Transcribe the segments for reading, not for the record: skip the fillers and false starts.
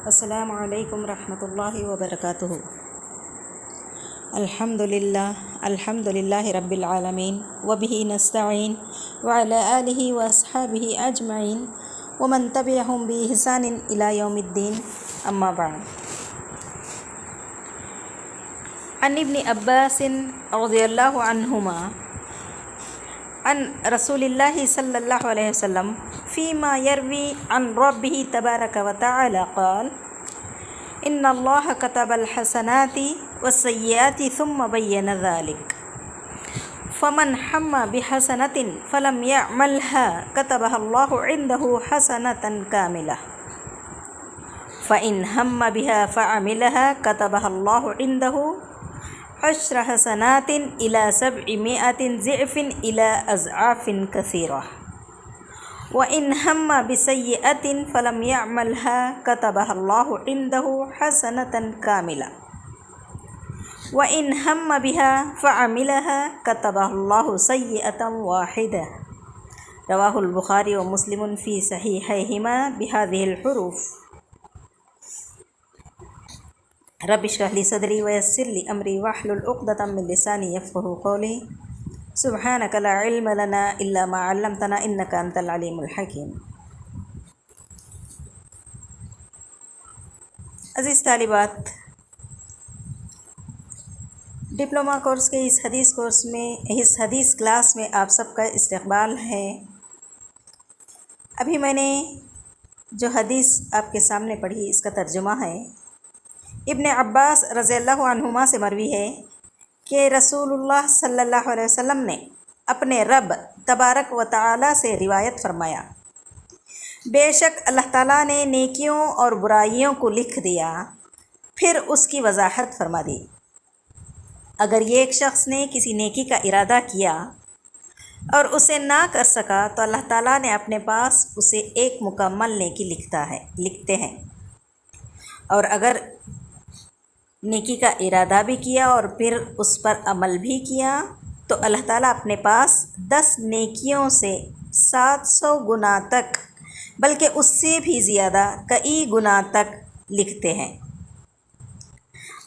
السلام علیکم ورحمۃ اللہ وبرکاتہ۔ الحمد للہ رب العالمین وبہ نستعین وعلی آلہ واصحابہ اجمعین ومن تبعہم بإحسان الی یوم الدین، اما بعد۔ عن ابن عباس رضی اللہ عنہما عن رسول اللہ صلی اللہ علیہ وسلم فيما يروي عن ربه تبارك وتعالى قال إن الله كتب الحسنات والسيئات ثم بين ذلك فمن هم بحسنة فلم يعملها كتبها الله عنده حسنة كاملة فإن هم بها فعملها كتبها الله عنده 10 حسنات إلى 700 ضعف إلى أضعاف كثيرة وَإِنْ هَمَّ بِسَيِّئَةٍ فَلَمْ يَعْمَلْهَا كَتَبَهَا اللَّهُ عِنْدَهُ حَسَنَةً كَامِلَةً وَإِنْ هَمَّ بِهَا فَعَمِلَهَا كَتَبَهَا اللَّهُ سَيِّئَةً وَاحِدَةً۔ رواه البخاری ومسلم فی صحیحیہما بهذه الحروف۔ رب اشرح لي صدری ویسر لي امری واحلل عقدۃ من لسانی یفقهوا قولی۔ سبحانک لا علم لنا الا ما علمتنا انک انت العلیم الحکیم۔ عزیز طالبات، ڈپلومہ کورس کے اس حدیث کلاس میں آپ سب کا استقبال ہے۔ ابھی میں نے جو حدیث آپ کے سامنے پڑھی اس کا ترجمہ ہے۔ ابن عباس رضی اللہ عنہما سے مروی ہے کہ رسول اللہ صلی اللہ علیہ وسلم نے اپنے رب تبارک و تعالی سے روایت فرمایا، بے شک اللہ تعالیٰ نے نیکیوں اور برائیوں کو لکھ دیا، پھر اس کی وضاحت فرما دی۔ اگر ایک شخص نے کسی نیکی کا ارادہ کیا اور اسے نہ کر سکا تو اللہ تعالیٰ نے اپنے پاس اسے ایک مکمل نیکی لکھتے ہیں، اور اگر نیکی کا ارادہ بھی کیا اور پھر اس پر عمل بھی کیا تو اللہ تعالیٰ اپنے پاس 10 نیکیوں سے 700 گنا تک، بلکہ اس سے بھی زیادہ کئی گنا تک لکھتے ہیں۔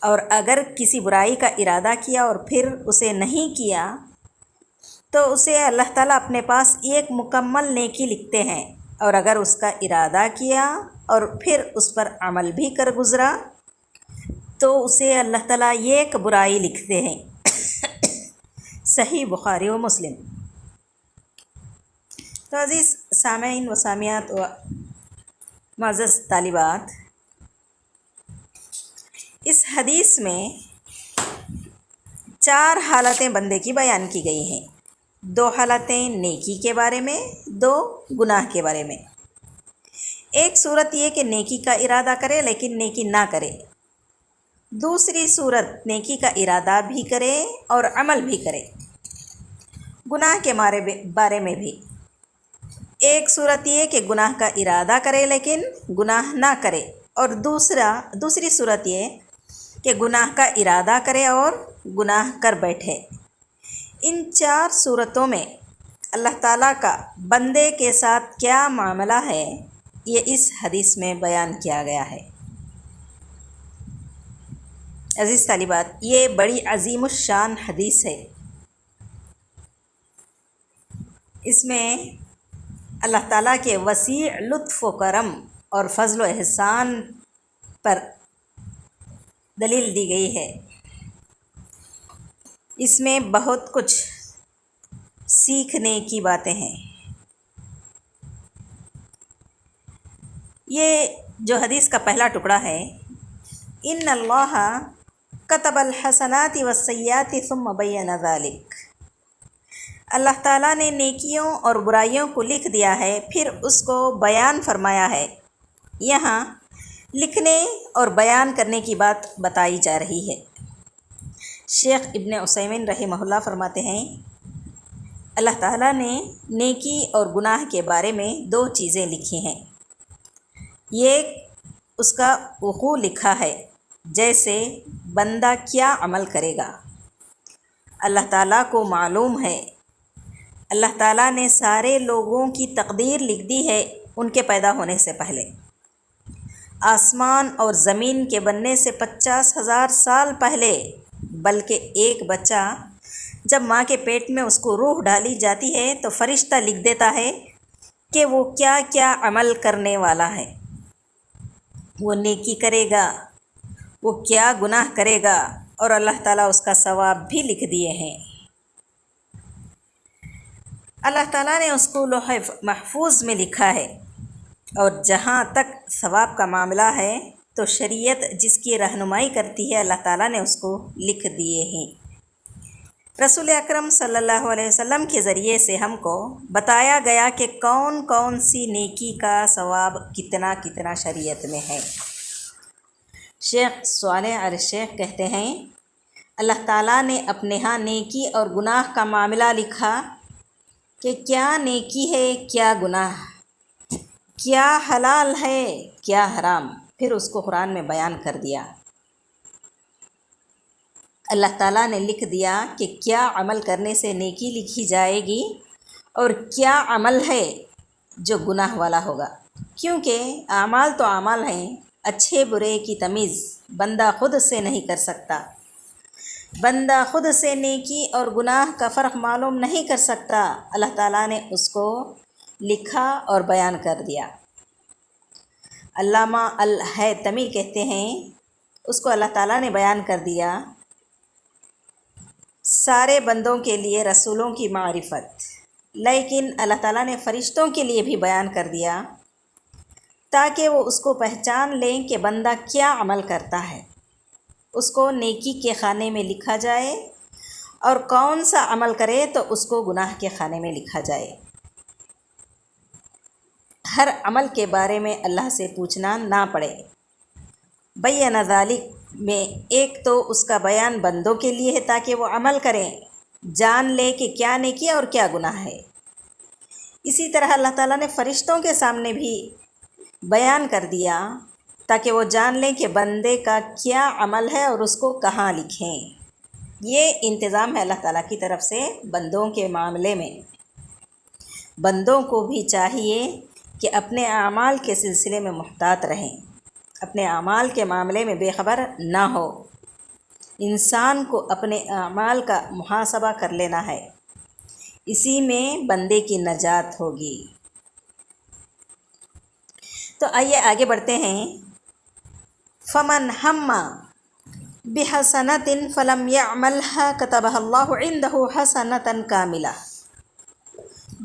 اور اگر کسی برائی کا ارادہ کیا اور پھر اسے نہیں کیا تو اسے اللہ تعالیٰ اپنے پاس ایک مکمل نیکی لکھتے ہیں، اور اگر اس کا ارادہ کیا اور پھر اس پر عمل بھی کر گزرا تو اسے اللہ تعالیٰ ایک برائی لکھتے ہیں۔ صحیح بخاری و مسلم۔ تو عزیز سامعین و سامعات و معزز طالبات، اس حدیث میں 4 حالتیں بندے کی بیان کی گئی ہیں۔ 2 حالتیں نیکی کے بارے میں، 2 گناہ کے بارے میں۔ ایک صورت یہ کہ نیکی کا ارادہ کرے لیکن نیکی نہ کرے، دوسری صورت نیکی کا ارادہ بھی کرے اور عمل بھی کرے۔ گناہ کے بارے میں بھی ایک صورت یہ کہ گناہ کا ارادہ کرے لیکن گناہ نہ کرے، اور دوسری صورت یہ کہ گناہ کا ارادہ کرے اور گناہ کر بیٹھے۔ ان 4 صورتوں میں اللہ تعالیٰ کا بندے کے ساتھ کیا معاملہ ہے، یہ اس حدیث میں بیان کیا گیا ہے۔ عزیز طالبات، یہ بڑی عظیم الشان حدیث ہے۔ اس میں اللہ تعالیٰ کے وسیع لطف و کرم اور فضل و احسان پر دلیل دی گئی ہے۔ اس میں بہت کچھ سیکھنے کی باتیں ہیں۔ یہ جو حدیث کا پہلا ٹکڑا ہے، ان اللہ کتب الحسنات والسیئات ثم بین ذلک، اللہ تعالیٰ نے نیکیوں اور برائیوں کو لکھ دیا ہے پھر اس کو بیان فرمایا ہے۔ یہاں لکھنے اور بیان کرنے کی بات بتائی جا رہی ہے۔ شیخ ابن عثیمین رحمہ اللہ فرماتے ہیں، اللہ تعالیٰ نے نیکی اور گناہ کے بارے میں 2 چیزیں لکھی ہیں۔ ایک اس کا وقوع لکھا ہے، جیسے بندہ کیا عمل کرے گا۔ اللہ تعالیٰ کو معلوم ہے، اللہ تعالیٰ نے سارے لوگوں کی تقدیر لکھ دی ہے ان کے پیدا ہونے سے پہلے۔ آسمان اور زمین کے بننے سے 50,000 سال پہلے، بلکہ ایک بچہ جب ماں کے پیٹ میں اس کو روح ڈالی جاتی ہے تو فرشتہ لکھ دیتا ہے کہ وہ کیا کیا عمل کرنے والا ہے، وہ نیکی کرے گا، وہ کیا گناہ کرے گا، اور اللہ تعالیٰ اس کا ثواب بھی لکھ دیے ہیں۔ اللہ تعالیٰ نے اس کو لوح محفوظ میں لکھا ہے، اور جہاں تک ثواب کا معاملہ ہے تو شریعت جس کی رہنمائی کرتی ہے اللہ تعالیٰ نے اس کو لکھ دیے ہیں۔ رسول اکرم صلی اللہ علیہ وسلم کے ذریعے سے ہم کو بتایا گیا کہ کون کون سی نیکی کا ثواب کتنا کتنا شریعت میں ہے۔ شیخ صالح علیہ شیخ کہتے ہیں اللہ تعالیٰ نے اپنے ہاں نیکی اور گناہ کا معاملہ لکھا کہ کیا نیکی ہے، کیا گناہ، کیا حلال ہے، کیا حرام، پھر اس کو قرآن میں بیان کر دیا۔ اللہ تعالیٰ نے لکھ دیا کہ کیا عمل کرنے سے نیکی لکھی جائے گی اور کیا عمل ہے جو گناہ والا ہوگا، کیونکہ اعمال تو اعمال ہیں، اچھے برے کی تمیز بندہ خود سے نہیں کر سکتا، بندہ خود سے نیکی اور گناہ کا فرق معلوم نہیں کر سکتا، اللہ تعالیٰ نے اس کو لکھا اور بیان کر دیا۔ علامہ الحیتمی کہتے ہیں اس کو اللہ تعالیٰ نے بیان کر دیا سارے بندوں کے لیے رسولوں کی معرفت، لیکن اللہ تعالیٰ نے فرشتوں کے لیے بھی بیان کر دیا تاکہ وہ اس کو پہچان لیں کہ بندہ کیا عمل کرتا ہے، اس کو نیکی کے خانے میں لکھا جائے، اور کون سا عمل کرے تو اس کو گناہ کے خانے میں لکھا جائے۔ ہر عمل کے بارے میں اللہ سے پوچھنا نہ پڑے۔ بیان ذالک میں ایک تو اس کا بیان بندوں کے لیے ہے تاکہ وہ عمل کریں، جان لے کہ کیا نیکی اور کیا گناہ ہے۔ اسی طرح اللہ تعالیٰ نے فرشتوں کے سامنے بھی بیان کر دیا تاکہ وہ جان لیں کہ بندے کا کیا عمل ہے اور اس کو کہاں لکھیں۔ یہ انتظام ہے اللہ تعالیٰ کی طرف سے بندوں کے معاملے میں۔ بندوں کو بھی چاہیے کہ اپنے اعمال کے سلسلے میں محتاط رہیں، اپنے اعمال کے معاملے میں بے خبر نہ ہو۔ انسان کو اپنے اعمال کا محاسبہ کر لینا ہے، اسی میں بندے کی نجات ہوگی۔ تو آئیے آگے بڑھتے ہیں۔ فمن ہم بحسنۃ فلم یعملها کتبها اللہ عنده حسنۃ کاملہ،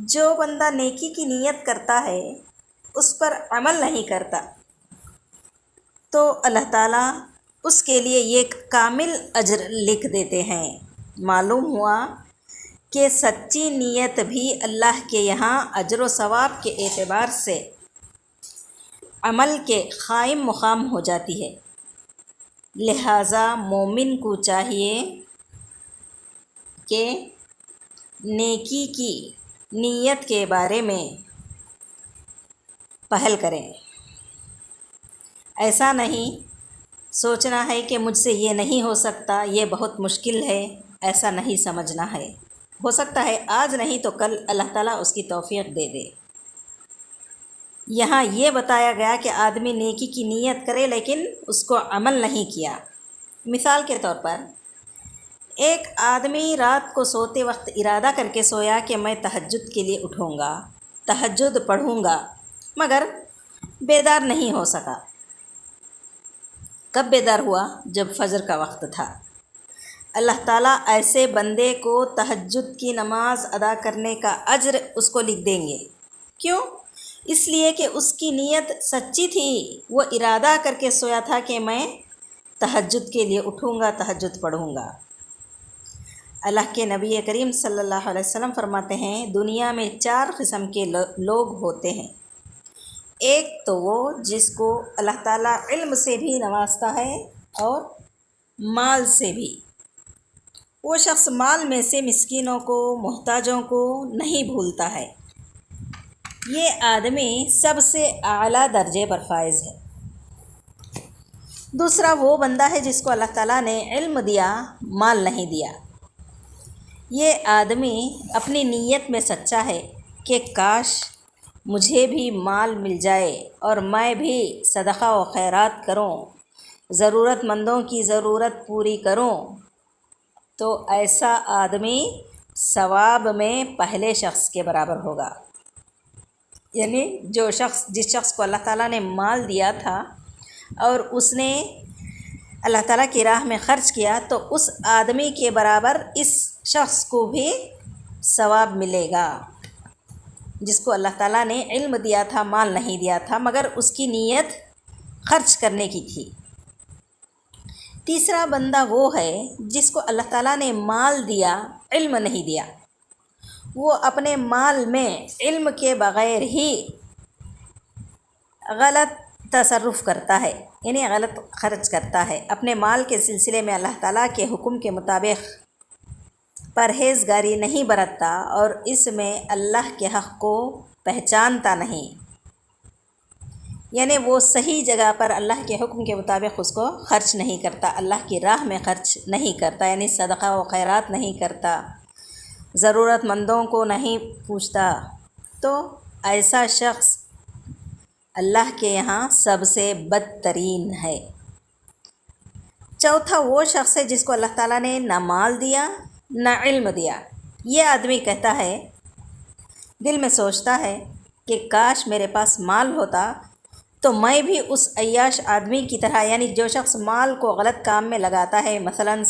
جو بندہ نیکی کی نیت کرتا ہے اس پر عمل نہیں کرتا تو اللہ تعالیٰ اس کے لیے یہ کامل اجر لکھ دیتے ہیں۔ معلوم ہوا کہ سچی نیت بھی اللہ کے یہاں اجر و ثواب کے اعتبار سے عمل کے قائم مقام ہو جاتی ہے۔ لہٰذا مومن کو چاہیے کہ نیکی کی نیت کے بارے میں پہل کریں۔ ایسا نہیں سوچنا ہے کہ مجھ سے یہ نہیں ہو سکتا، یہ بہت مشکل ہے، ایسا نہیں سمجھنا ہے۔ ہو سکتا ہے آج نہیں تو کل اللہ تعالیٰ اس کی توفیق دے دے۔ یہاں یہ بتایا گیا کہ آدمی نیکی کی نیت کرے لیکن اس کو عمل نہیں کیا۔ مثال کے طور پر ایک آدمی رات کو سوتے وقت ارادہ کر کے سویا کہ میں تہجد کے لیے اٹھوں گا، تہجد پڑھوں گا، مگر بیدار نہیں ہو سکا۔ کب بیدار ہوا؟ جب فجر کا وقت تھا۔ اللہ تعالیٰ ایسے بندے کو تہجد کی نماز ادا کرنے کا اجر اس کو لکھ دیں گے۔ کیوں؟ اس لیے کہ اس کی نیت سچی تھی، وہ ارادہ کر کے سویا تھا کہ میں تہجد کے لیے اٹھوں گا، تہجد پڑھوں گا۔ اللہ کے نبی کریم صلی اللہ علیہ وسلم فرماتے ہیں دنیا میں 4 قسم کے لوگ ہوتے ہیں۔ ایک تو وہ جس کو اللہ تعالیٰ علم سے بھی نوازتا ہے اور مال سے بھی۔ وہ شخص مال میں سے مسکینوں کو، محتاجوں کو نہیں بھولتا ہے، یہ آدمی سب سے اعلیٰ درجے پر فائز ہے۔ دوسرا وہ بندہ ہے جس کو اللہ تعالیٰ نے علم دیا، مال نہیں دیا۔ یہ آدمی اپنی نیت میں سچا ہے کہ کاش مجھے بھی مال مل جائے اور میں بھی صدقہ و خیرات کروں، ضرورت مندوں کی ضرورت پوری کروں، تو ایسا آدمی ثواب میں پہلے شخص کے برابر ہوگا۔ یعنی جس شخص کو اللہ تعالیٰ نے مال دیا تھا اور اس نے اللہ تعالیٰ کی راہ میں خرچ کیا، تو اس آدمی کے برابر اس شخص کو بھی ثواب ملے گا، جس کو اللہ تعالیٰ نے علم دیا تھا، مال نہیں دیا تھا، مگر اس کی نیت خرچ کرنے کی تھی۔ تیسرا بندہ وہ ہے جس کو اللہ تعالیٰ نے مال دیا، علم نہیں دیا، وہ اپنے مال میں علم کے بغیر ہی غلط تصرف کرتا ہے، یعنی غلط خرچ کرتا ہے، اپنے مال کے سلسلے میں اللہ تعالیٰ کے حکم کے مطابق پرہیزگاری نہیں برتتا اور اس میں اللہ کے حق کو پہچانتا نہیں، یعنی وہ صحیح جگہ پر اللہ کے حکم کے مطابق اس کو خرچ نہیں کرتا، اللہ کی راہ میں خرچ نہیں کرتا، یعنی صدقہ و خیرات نہیں کرتا، ضرورت مندوں کو نہیں پوچھتا، تو ایسا شخص اللہ کے یہاں سب سے بدترین ہے۔ چوتھا وہ شخص ہے جس کو اللہ تعالیٰ نے نہ مال دیا نہ علم دیا۔ یہ آدمی کہتا ہے، دل میں سوچتا ہے کہ کاش میرے پاس مال ہوتا تو میں بھی اس عیاش آدمی کی طرح، یعنی جو شخص مال کو غلط کام میں لگاتا ہے، مثلاً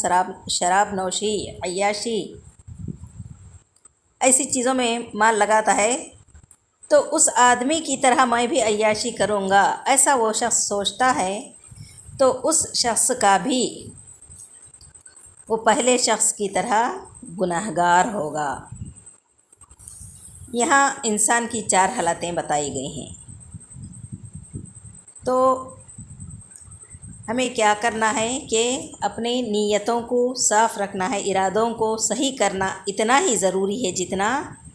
شراب نوشی، عیاشی، ایسی چیزوں میں مال لگاتا ہے، تو اس آدمی کی طرح میں بھی عیاشی کروں گا، ایسا وہ شخص سوچتا ہے، تو اس شخص کا بھی وہ پہلے شخص کی طرح گنہگار ہوگا۔ یہاں انسان کی 4 حالتیں بتائی گئی ہیں، تو ہمیں کیا کرنا ہے کہ اپنی نیتوں کو صاف رکھنا ہے، ارادوں کو صحیح کرنا اتنا ہی ضروری ہے جتنا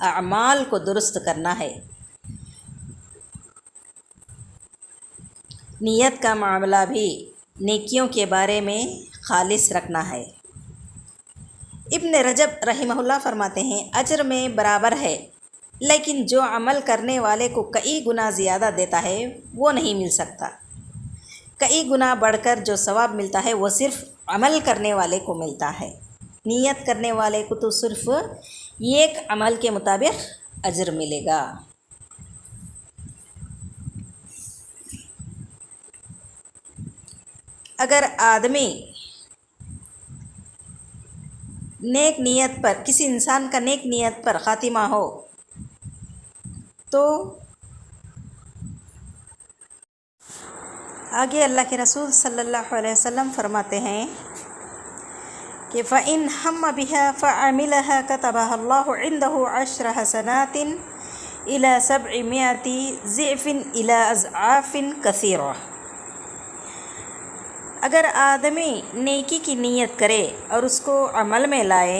اعمال کو درست کرنا ہے۔ نیت کا معاملہ بھی نیکیوں کے بارے میں خالص رکھنا ہے۔ ابن رجب رحمہ اللہ فرماتے ہیں، اجر میں برابر ہے، لیکن جو عمل کرنے والے کو کئی گنا زیادہ دیتا ہے وہ نہیں مل سکتا۔ کئی گنا بڑھ کر جو ثواب ملتا ہے وہ صرف عمل کرنے والے کو ملتا ہے، نیت کرنے والے کو تو صرف ایک عمل کے مطابق اجر ملے گا۔ اگر آدمی نیک نیت پر، کسی انسان کا نیک نیت پر خاتمہ ہو تو آگے اللہ کے رسول صلی اللہ علیہ وسلم فرماتے ہیں کہ فَإِنْ هَمَّ بِهَا فَعَمِلَهَا كَتَبَهَا اللَّهُ عِنْدَهُ 10 حسنات إلى 700 ضعف إلى أضعاف كثيرة۔ اگر آدمی نیکی کی نیت کرے اور اس کو عمل میں لائے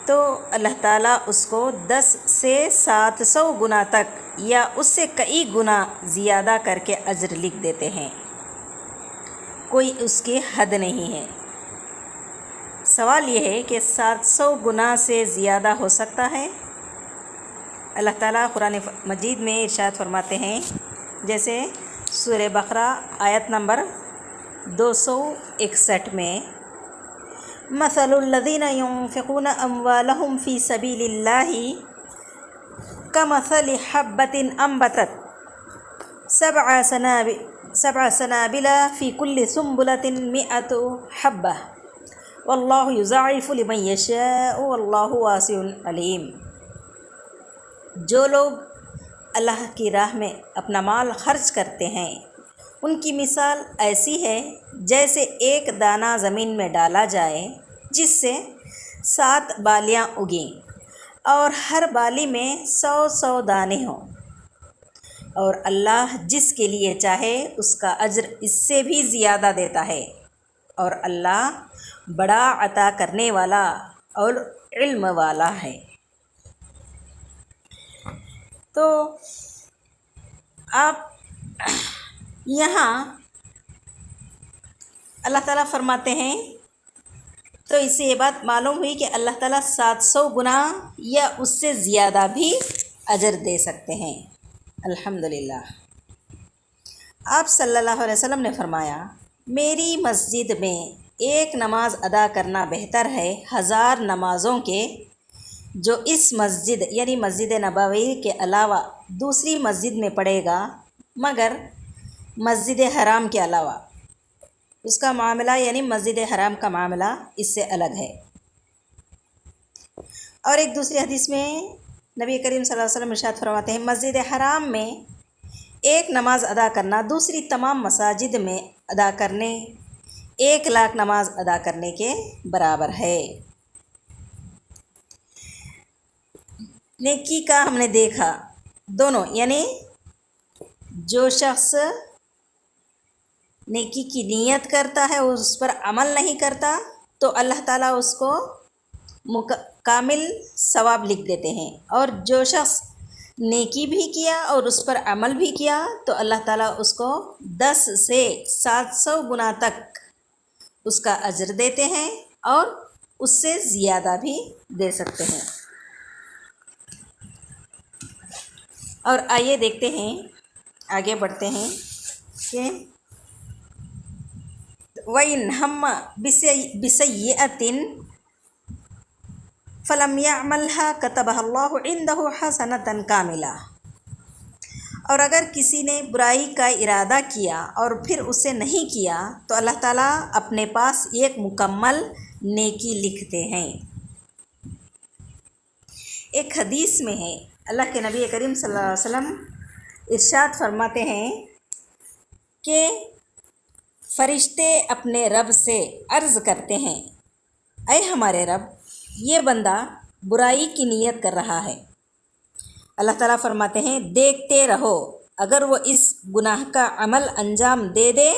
تو اللہ تعالیٰ اس کو 10 سے 700 گنا تک یا اس سے کئی گنا زیادہ کر کے اجر لکھ دیتے ہیں، کوئی اس کی حد نہیں ہے۔ سوال یہ ہے کہ 700 گنا سے زیادہ ہو سکتا ہے؟ اللہ تعالیٰ قرآن مجید میں ارشاد فرماتے ہیں، جیسے سورہ بقرہ آیت نمبر 261 میں، مثل الذین ينفقون اموالهم فی سبیل اللہ كمثل حبة انبتت 7 سنابل فی کل سنبلة 100 حبة واللہ یضاعف لمن یشاء واللہ واسع علیم۔ جو لوگ اللہ کی راہ میں اپنا مال خرچ کرتے ہیں، ان کی مثال ایسی ہے جیسے ایک دانہ زمین میں ڈالا جائے جس سے 7 بالیاں اگیں اور ہر بالی میں 100 دانے ہوں، اور اللہ جس کے لیے چاہے اس کا اجر اس سے بھی زیادہ دیتا ہے، اور اللہ بڑا عطا کرنے والا اور علم والا ہے۔ تو آپ یہاں اللہ تعالیٰ فرماتے ہیں، تو اس سے یہ بات معلوم ہوئی کہ اللہ تعالیٰ 700 گنا یا اس سے زیادہ بھی اجر دے سکتے ہیں۔ الحمدللہ۔ آپ صلی اللہ علیہ وسلم نے فرمایا، میری مسجد میں ایک نماز ادا کرنا بہتر ہے 1000 نمازوں کے جو اس مسجد یعنی مسجد نبوی کے علاوہ دوسری مسجد میں پڑھے گا، مگر مسجد حرام کے علاوہ۔ اس کا معاملہ یعنی مسجد حرام کا معاملہ اس سے الگ ہے۔ اور ایک دوسری حدیث میں نبی کریم صلی اللہ علیہ وسلم ارشاد فرماتے ہیں، مسجد حرام میں ایک نماز ادا کرنا دوسری تمام مساجد میں ادا کرنے 1,00,000 نماز ادا کرنے کے برابر ہے۔ نیکی کا ہم نے دیکھا دونوں، یعنی جو شخص نیکی کی نیت کرتا ہے اس پر عمل نہیں کرتا تو اللہ تعالیٰ اس کو کامل ثواب لکھ دیتے ہیں، اور جو شخص نیکی بھی کیا اور اس پر عمل بھی کیا تو اللہ تعالیٰ اس کو 10 سے 700 گنا تک اس کا اجر دیتے ہیں، اور اس سے زیادہ بھی دے سکتے ہیں۔ اور آئیے دیکھتے ہیں، آگے بڑھتے ہیں کہ وَإِنْ هَمَّ بِسَيِّئَةٍ فَلَمْ يَعْمَلْهَا كَتَبَهَا اللَّهُ عِنْدَهُ حَسَنَةً كَامِلَةً۔ اور اگر کسی نے برائی کا ارادہ کیا اور پھر اسے نہیں کیا تو اللہ تعالیٰ اپنے پاس ایک مکمل نیکی لکھتے ہیں۔ ایک حدیث میں ہے، اللہ کے نبی کریم صلی اللہ علیہ وسلم ارشاد فرماتے ہیں کہ فرشتے اپنے رب سے عرض کرتے ہیں، اے ہمارے رب، یہ بندہ برائی کی نیت کر رہا ہے۔ اللہ تعالیٰ فرماتے ہیں، دیکھتے رہو، اگر وہ اس گناہ کا عمل انجام دے دے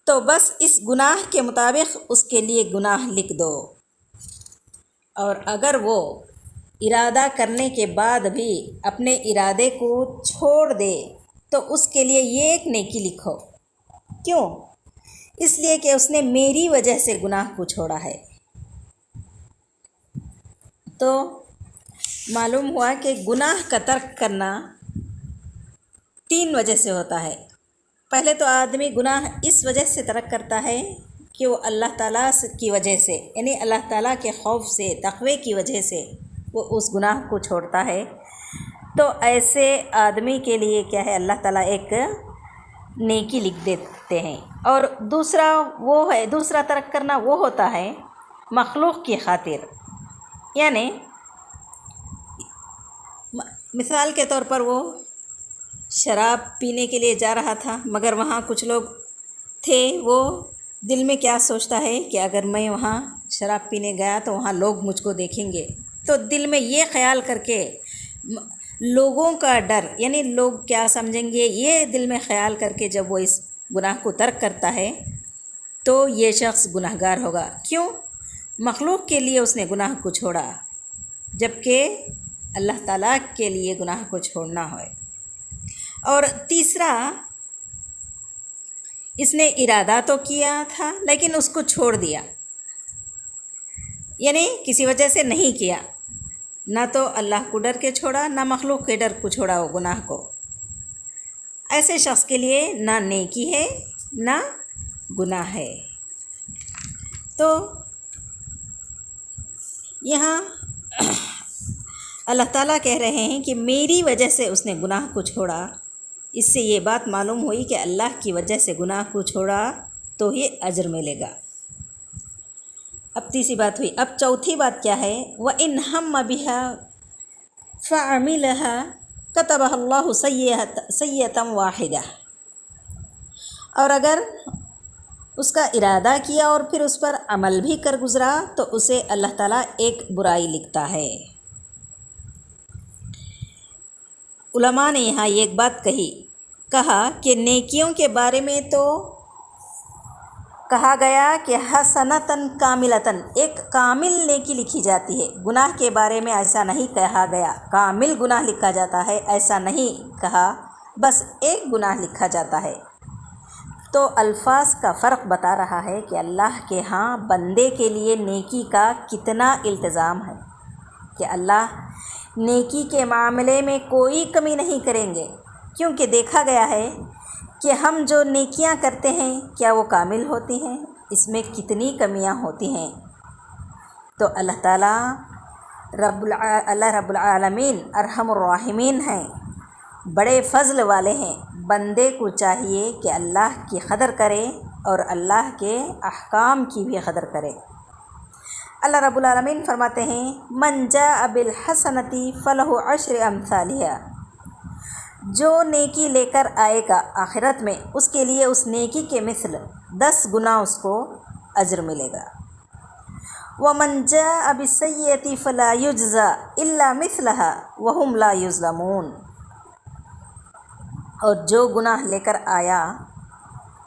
تو بس اس گناہ کے مطابق اس کے لیے گناہ لکھ دو، اور اگر وہ ارادہ کرنے کے بعد بھی اپنے ارادے کو چھوڑ دے تو اس کے لیے یہ ایک نیکی لکھو۔ کیوں؟ اس لیے کہ اس نے میری وجہ سے گناہ کو چھوڑا ہے۔ تو معلوم ہوا کہ گناہ کا ترک کرنا 3 وجہ سے ہوتا ہے۔ پہلے تو آدمی گناہ اس وجہ سے ترک کرتا ہے کہ وہ اللہ تعالیٰ کی وجہ سے، یعنی اللہ تعالیٰ کے خوف سے، تقوی کی وجہ سے وہ اس گناہ کو چھوڑتا ہے۔ تو ایسے آدمی کے لیے کیا ہے، اللہ تعالیٰ ایک نیکی لکھ دیتے ہیں۔ اور دوسرا ترک کرنا وہ ہوتا ہے مخلوق کی خاطر، یعنی مثال کے طور پر وہ شراب پینے کے لیے جا رہا تھا، مگر وہاں کچھ لوگ تھے، وہ دل میں کیا سوچتا ہے کہ اگر میں وہاں شراب پینے گیا تو وہاں لوگ مجھ کو دیکھیں گے، تو دل میں یہ خیال کر کے لوگوں کا ڈر، یعنی لوگ کیا سمجھیں گے، یہ دل میں خیال کر کے جب وہ اس گناہ کو ترک کرتا ہے تو یہ شخص گناہ گار ہوگا۔ کیوں؟ مخلوق کے لیے اس نے گناہ کو چھوڑا، جبکہ اللہ تعالیٰ کے لیے گناہ کو چھوڑنا ہے۔ اور تیسرا، اس نے ارادہ تو کیا تھا لیکن اس کو چھوڑ دیا، یعنی کسی وجہ سے نہیں کیا، نہ تو اللہ کو ڈر کے چھوڑا، نہ مخلوق کے ڈر کو چھوڑا وہ گناہ کو۔ ایسے شخص کے لیے نہ نیکی ہے نہ گناہ ہے۔ تو یہاں اللہ تعالیٰ کہہ رہے ہیں کہ میری وجہ سے اس نے گناہ کو چھوڑا، اس سے یہ بات معلوم ہوئی کہ اللہ کی وجہ سے گناہ کو چھوڑا تو یہ اجر ملے گا۔ اب تیسری بات ہوئی، اب چوتھی بات کیا ہے، وَإِنْ هَمَّ بِهَا فَعَمِلَهَا كَتَبَهَا اللَّهُ سَيِّئَةً وَاحِدَةً۔ اور اگر اس کا ارادہ کیا اور پھر اس پر عمل بھی کر گزرا تو اسے اللہ تعالیٰ ایک برائی لکھتا ہے۔ علماء نے یہاں ایک بات کہا کہ نیکیوں کے بارے میں تو کہا گیا کہ حسنتاً کاملتاً، ایک کامل نیکی لکھی جاتی ہے۔ گناہ کے بارے میں ایسا نہیں کہا گیا کامل گناہ لکھا جاتا ہے، ایسا نہیں کہا، بس ایک گناہ لکھا جاتا ہے۔ تو الفاظ کا فرق بتا رہا ہے کہ اللہ کے ہاں بندے کے لیے نیکی کا کتنا التزام ہے، کہ اللہ نیکی کے معاملے میں کوئی کمی نہیں کریں گے، کیونکہ دیکھا گیا ہے کہ ہم جو نیکیاں کرتے ہیں کیا وہ کامل ہوتی ہیں؟ اس میں کتنی کمیاں ہوتی ہیں۔ تو اللہ تعالیٰ رب العالمین ارحم الراحمین ہیں، بڑے فضل والے ہیں۔ بندے کو چاہیے کہ اللہ کی قدر کرے اور اللہ کے احکام کی بھی قدر کرے۔ اللہ رب العالمین فرماتے ہیں من جاء بالحسنۃ فلہ عشر امثالھا، جو نیکی لے کر آئے گا آخرت میں اس کے لیے اس نیکی کے مثل 10 گنا اس کو اجر ملے گا۔ ومن جاء بالسیئۃ فلا یجزی الا مثلھا وہم لا یظلمون، اور جو گناہ لے کر آیا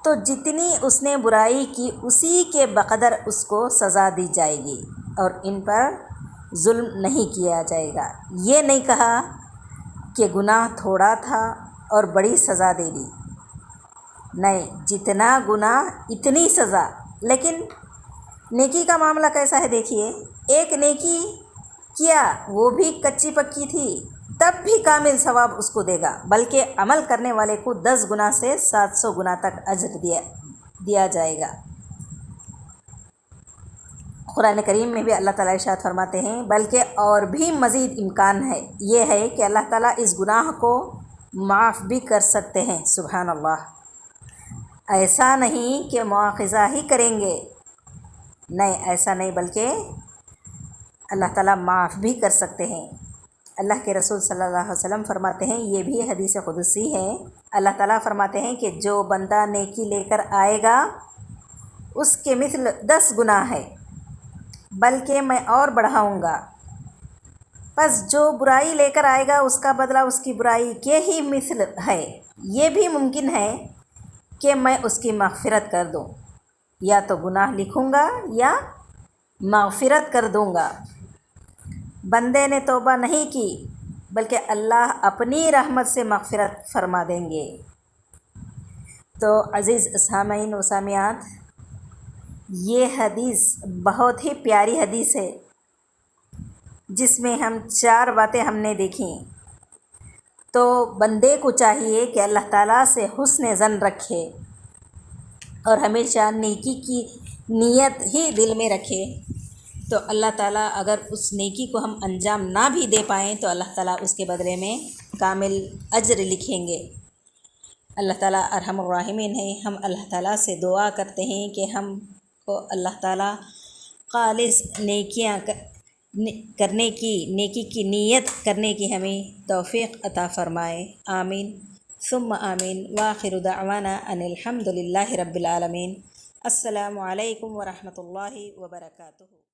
تو جتنی اس نے برائی کی اسی کے بقدر اس کو سزا دی جائے گی، اور ان پر ظلم نہیں کیا جائے گا۔ یہ نہیں کہا کہ گناہ تھوڑا تھا اور بڑی سزا دے دی، نہیں، جتنا گناہ اتنی سزا۔ لیکن نیکی کا معاملہ کیسا ہے دیکھیے، ایک نیکی کیا وہ بھی کچی پکی تھی تب بھی کامل ثواب اس کو دے گا، بلکہ عمل کرنے والے کو 10 گنا سے 700 گنا تک اجر دیا جائے گا۔ قرآن کریم میں بھی اللہ تعالیٰ ارشاد فرماتے ہیں بلکہ اور بھی مزید امکان ہے، یہ ہے کہ اللہ تعالیٰ اس گناہ کو معاف بھی کر سکتے ہیں۔ سبحان اللہ، ایسا نہیں کہ مواخذہ ہی کریں گے، نہیں، ایسا نہیں، بلکہ اللہ تعالیٰ معاف بھی کر سکتے ہیں۔ اللہ کے رسول صلی اللہ علیہ وسلم فرماتے ہیں، یہ بھی حدیث قدسی ہے، اللہ تعالیٰ فرماتے ہیں کہ جو بندہ نیکی لے کر آئے گا اس کے مثل 10 گنا ہے، بلکہ میں اور بڑھاؤں گا، پس جو برائی لے کر آئے گا اس کا بدلہ اس کی برائی کے ہی مثل ہے۔ یہ بھی ممکن ہے کہ میں اس کی مغفرت کر دوں، یا تو گناہ لکھوں گا یا مغفرت کر دوں گا۔ بندے نے توبہ نہیں کی بلکہ اللہ اپنی رحمت سے مغفرت فرما دیں گے۔ تو عزیز سامعین و سامعات، یہ حدیث بہت ہی پیاری حدیث ہے، جس میں ہم 4 باتیں ہم نے دیکھیں۔ تو بندے کو چاہیے کہ اللہ تعالیٰ سے حسن ظن رکھے اور ہمیشہ نیکی کی نیت ہی دل میں رکھے، تو اللہ تعالیٰ اگر اس نیکی کو ہم انجام نہ بھی دے پائیں تو اللہ تعالیٰ اس کے بدلے میں کامل اجر لکھیں گے۔ اللہ تعالیٰ ارحم الراحمین ہیں۔ ہم اللہ تعالیٰ سے دعا کرتے ہیں کہ ہم کو اللہ تعالیٰ خالص نیکیاں کرنے کی، نیکی کی نیت کرنے کی ہمیں توفیق عطا فرمائے، آمین ثم آمین۔ وآخر دعوانا ان الحمد للہ رب العالمین۔ السلام علیکم ورحمۃ اللہ وبرکاتہ۔